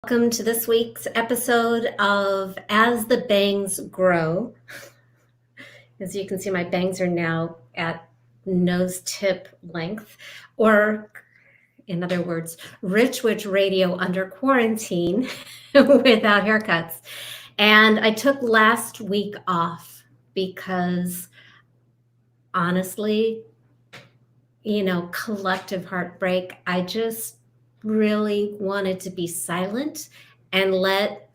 Welcome to this week's episode of As the Bangs Grow. As you can see, my bangs are now at nose tip length, or in other words, Rich Witch Radio under quarantine without haircuts. And I took last week off because honestly, collective heartbreak. I just really wanted to be silent and let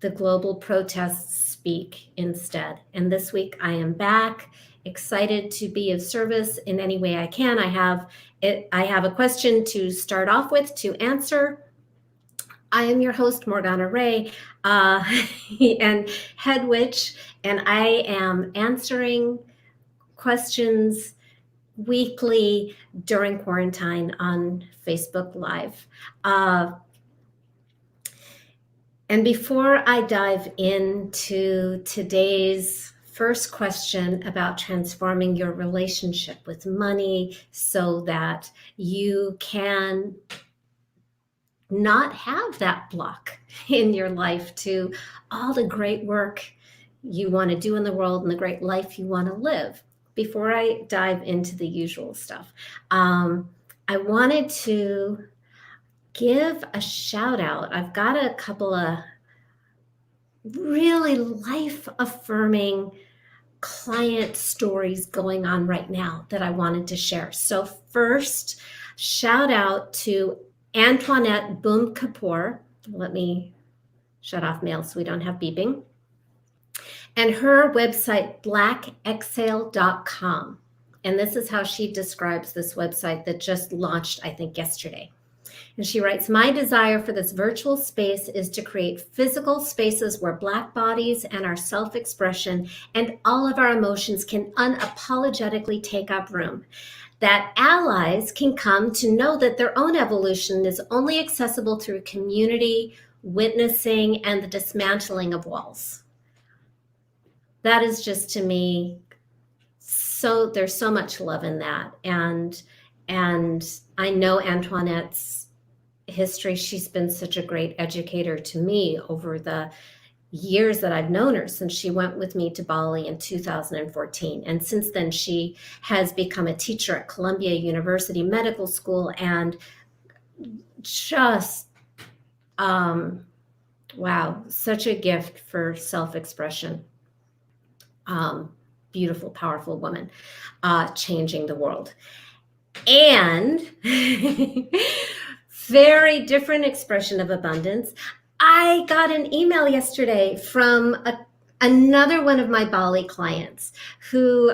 the global protests speak instead. And this week I am back, excited to be of service in any way I can. I have a question to start off with to answer. I am your host, Morgana Ray, and Head Witch, and I am answering questions weekly during quarantine on Facebook Live. And before I dive into today's first question about transforming your relationship with money so that you can not have that block in your life to all the great work you want to do in the world and the great life you want to live. Before I dive into the usual stuff, I wanted to give a shout out. I've got a couple of really life-affirming client stories going on right now that I wanted to share. So first, shout out to Antoinette Boom Kapoor. Let me shut off mail so we don't have beeping. And her website, blackexhale.com. And this is how she describes this website that just launched, I think, yesterday. And she writes, my desire for this virtual space is to create physical spaces where Black bodies and our self-expression and all of our emotions can unapologetically take up room. That allies can come to know that their own evolution is only accessible through community, witnessing, and the dismantling of walls. That is just, to me, so there's so much love in that. And I know Antoinette's history. She's been such a great educator to me over the years that I've known her, since she went with me to Bali in 2014. And since then, she has become a teacher at Columbia University Medical School, and just, wow, such a gift for self-expression. Beautiful, powerful woman, changing the world. And very different expression of abundance. I got an email yesterday from another one of my Bali clients who,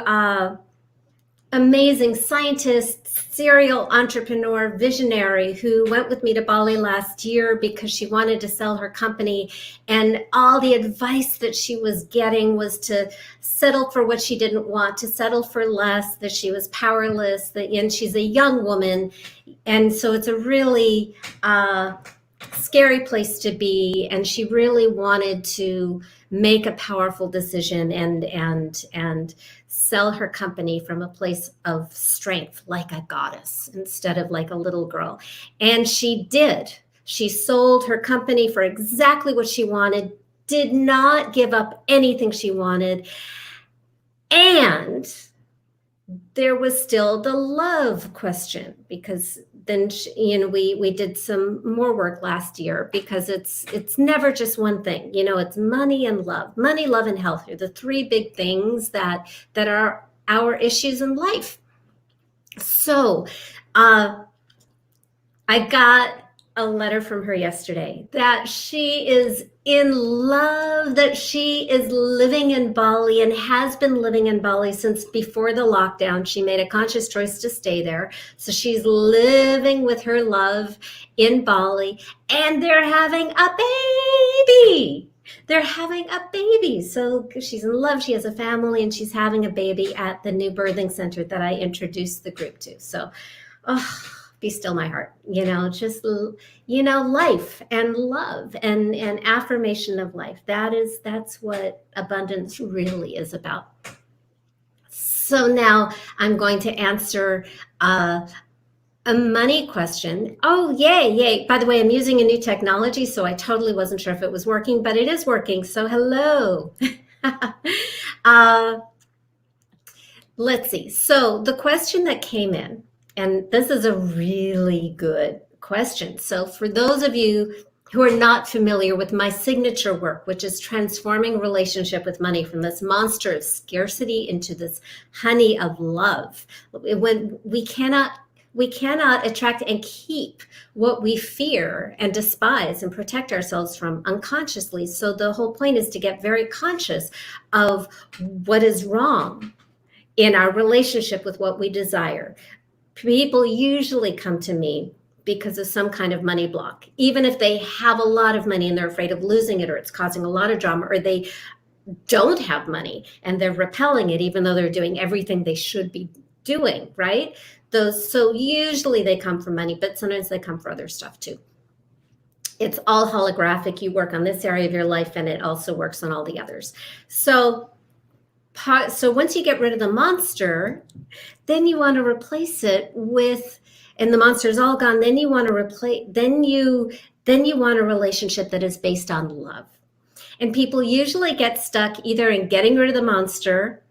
amazing scientist, serial entrepreneur, visionary, who went with me to Bali last year because she wanted to sell her company. And all the advice that she was getting was to settle for what she didn't want, to settle for less, that she was powerless, and she's a young woman. And so it's a really scary place to be. And she really wanted to make a powerful decision and sell her company from a place of strength, like a goddess, instead of like a little girl. And she did. She sold her company for exactly what she wanted, did not give up anything she wanted. And there was still the love question, because then we did some more work last year, because it's never just one thing. It's money and love. Money, love, and health are the three big things that are our issues in life. So I got a letter from her yesterday that she is in love, that she is living in Bali and has been living in Bali since before the lockdown. She made a conscious choice to stay there. So she's living with her love in Bali, and they're having a baby. They're having a baby. So she's in love. She has a family, and she's having a baby at the new birthing center that I introduced the group to. So, be still my heart, just, life and love and affirmation of life. That's what abundance really is about. So now I'm going to answer A money question. Oh, yay, yay. By the way, I'm using a new technology, so I totally wasn't sure if it was working, but it is working. So hello. uh, let's see. So the question that came in, and this is a really good question. So for those of you who are not familiar with my signature work, which is transforming relationship with money from this monster of scarcity into this honey of love. When we cannot attract and keep what we fear and despise and protect ourselves from unconsciously. So the whole point is to get very conscious of what is wrong in our relationship with what we desire. People usually come to me because of some kind of money block, even if they have a lot of money and they're afraid of losing it, or it's causing a lot of drama, or they don't have money and they're repelling it even though they're doing everything they should be doing, right? So usually they come from money, but sometimes they come for other stuff too. It's all holographic. You work on this area of your life and it also works on all the others. So once you get rid of the monster, then you want to replace it with, and the monster's all gone, then you want to want a relationship that is based on love. And people usually get stuck either in getting rid of the monster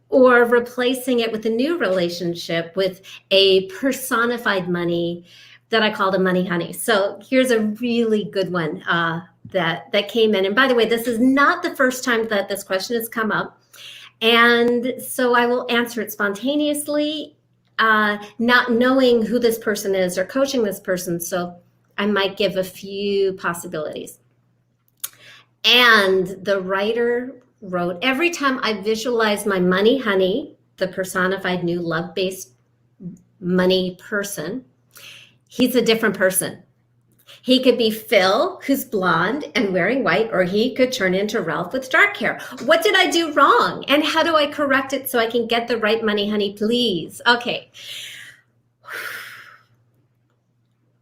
or replacing it with a new relationship with a personified money that I call the Money Honey. So here's a really good one that came in. And by the way, this is not the first time that this question has come up. And so I will answer it spontaneously, not knowing who this person is or coaching this person. So I might give a few possibilities. And the writer wrote, every time I visualize my money honey, the personified new love-based money person, he's a different person. He could be Phil, who's blonde and wearing white, or he could turn into Ralph with dark hair. What did I do wrong? And how do I correct it so I can get the right money honey, please? Okay.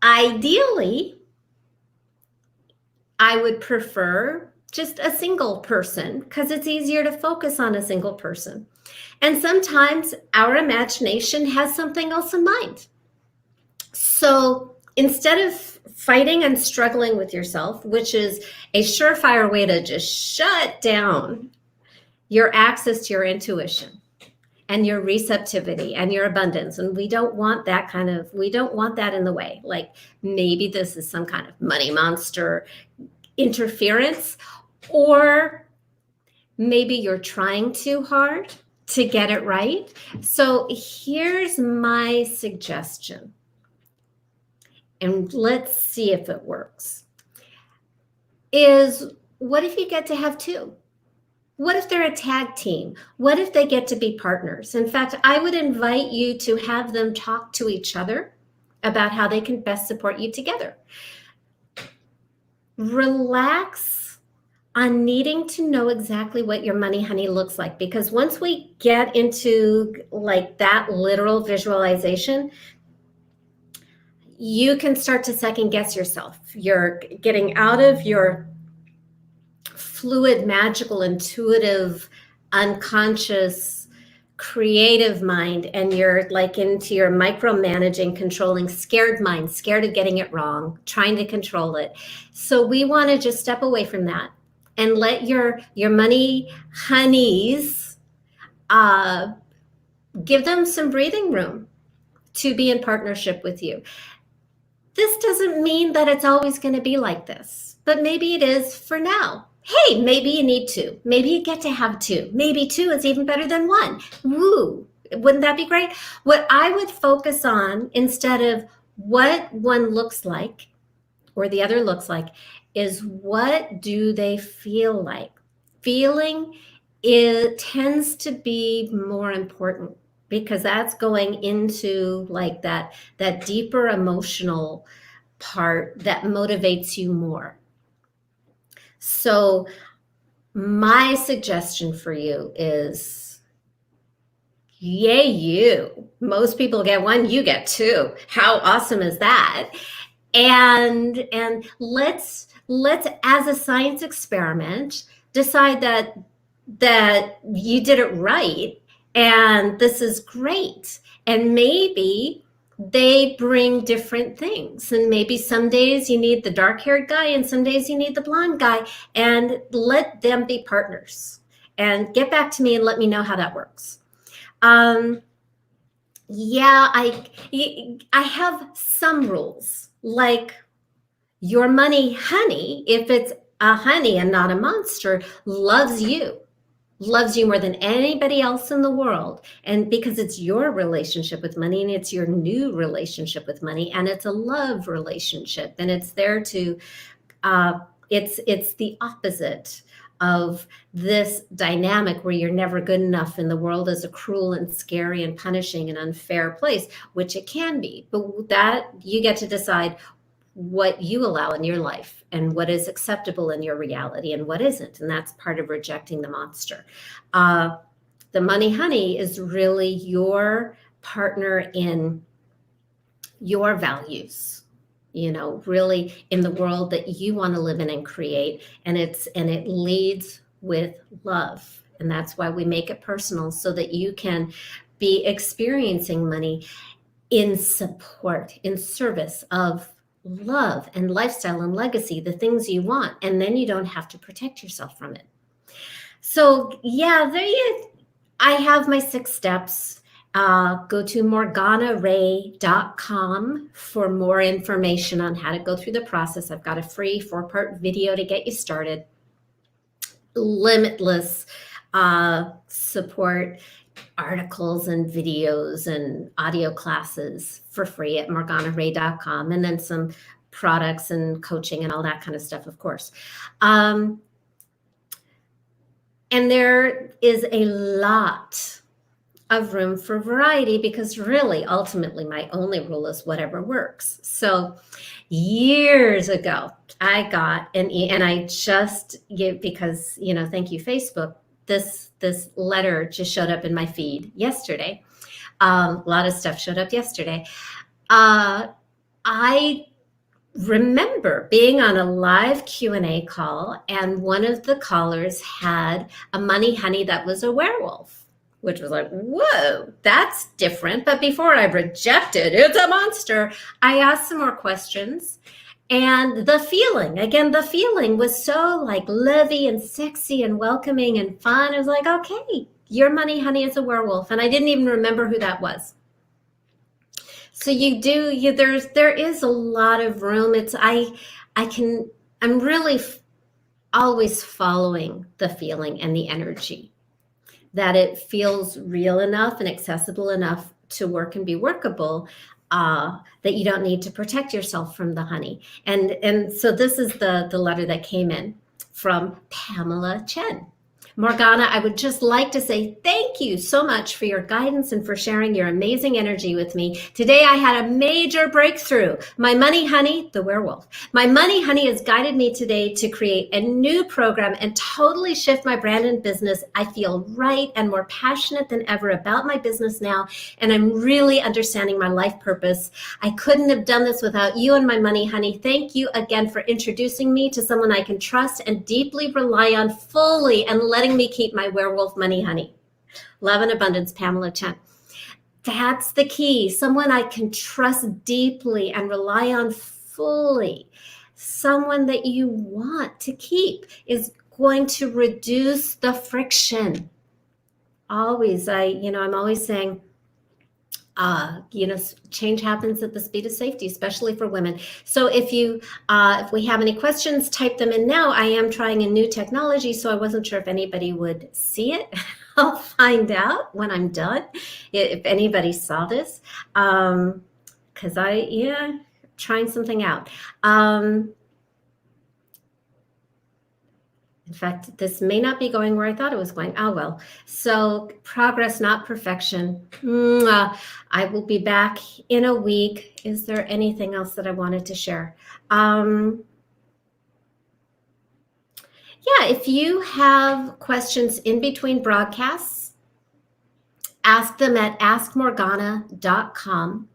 Ideally, I would prefer just a single person because it's easier to focus on a single person. And sometimes our imagination has something else in mind. So instead of fighting and struggling with yourself, which is a surefire way to just shut down your access to your intuition and your receptivity and your abundance. And we don't want that in the way. Like maybe this is some kind of money monster interference, or maybe you're trying too hard to get it right. So here's my suggestion. And let's see if it works. Is what if you get to have two? What if they're a tag team? What if they get to be partners? In fact, I would invite you to have them talk to each other about how they can best support you together. Relax on needing to know exactly what your money honey looks like, because once we get into like that literal visualization, you can start to second guess yourself. You're getting out of your fluid, magical, intuitive, unconscious, creative mind, and you're like into your micromanaging, controlling, scared mind, scared of getting it wrong, trying to control it. So we want to just step away from that and let your money honeys, give them some breathing room to be in partnership with you. This doesn't mean that it's always going to be like this, but maybe it is for now. Hey, maybe you need two. Maybe you get to have two. Maybe two is even better than one. Woo! Wouldn't that be great? What I would focus on instead of what one looks like or the other looks like is what do they feel like? Feeling tends to be more important because that's going into like that deeper emotional part that motivates you more. So my suggestion for you is, yay you. Most people get one, you get two. How awesome is that? And let's as a science experiment decide that you did it right and this is great. And maybe they bring different things. And maybe some days you need the dark-haired guy and some days you need the blonde guy, and let them be partners. And get back to me and let me know how that works. Yeah, I have some rules, like your money honey, if it's a honey and not a monster, loves you more than anybody else in the world. And because it's your relationship with money and it's your new relationship with money, and it's a love relationship, and it's there to, it's the opposite of this dynamic where you're never good enough and the world is a cruel and scary and punishing and unfair place, which it can be. But that you get to decide what you allow in your life and what is acceptable in your reality and what isn't. And that's part of rejecting the monster. The money honey is really your partner in your values, really in the world that you want to live in and create. And it leads with love. And that's why we make it personal, so that you can be experiencing money in support, in service of love and lifestyle and legacy, the things you want. And then you don't have to protect yourself from it. So yeah, I have my 6 steps. Go to morganaray.com for more information on how to go through the process. I've got a free 4-part video to get you started. Limitless support, articles and videos and audio classes for free at morganaray.com, and then some products and coaching and all that kind of stuff, of course. And there is a lot of room for variety, because really, ultimately, my only rule is whatever works. So years ago, I got and I just give, because, thank you, Facebook, this letter just showed up in my feed yesterday. A lot of stuff showed up yesterday. I remember being on a live Q&A call, and one of the callers had a money honey that was a werewolf, which was like, whoa, that's different. But before I rejected, it's a monster, I asked some more questions. And the feeling was so like lovey and sexy and welcoming and fun. I was like, okay, your money honey is a werewolf. And I didn't even remember who that was. So there is a lot of room. I'm really always following the feeling and the energy, that it feels real enough and accessible enough to work and be workable, that you don't need to protect yourself from the honey. And so this is the letter that came in from Pamela Chen. Morgana, I would just like to say thank you so much for your guidance and for sharing your amazing energy with me. Today, I had a major breakthrough. My money honey, the werewolf, my money honey has guided me today to create a new program and totally shift my brand and business. I feel right and more passionate than ever about my business now, and I'm really understanding my life purpose. I couldn't have done this without you and my money honey. Thank you again for introducing me to someone I can trust and deeply rely on fully, and letting me keep my werewolf money honey. Love and abundance, Pamela Chen. That's the key. Someone I can trust deeply and rely on fully. Someone that you want to keep is going to reduce the friction. Always, I'm always saying, change happens at the speed of safety, especially for women. So if we have any questions, type them in now. I am trying a new technology, so I wasn't sure if anybody would see it. I'll find out when I'm done, if anybody saw this, because trying something out. In fact, this may not be going where I thought it was going. Oh, well. So progress, not perfection. I will be back in a week. Is there anything else that I wanted to share? If you have questions in between broadcasts, ask them at askmorgana.com.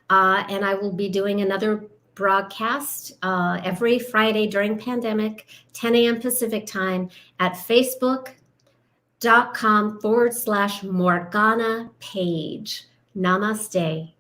And I will be doing another broadcast every Friday during pandemic, 10 a.m. Pacific time at facebook.com/Morgana page. Namaste.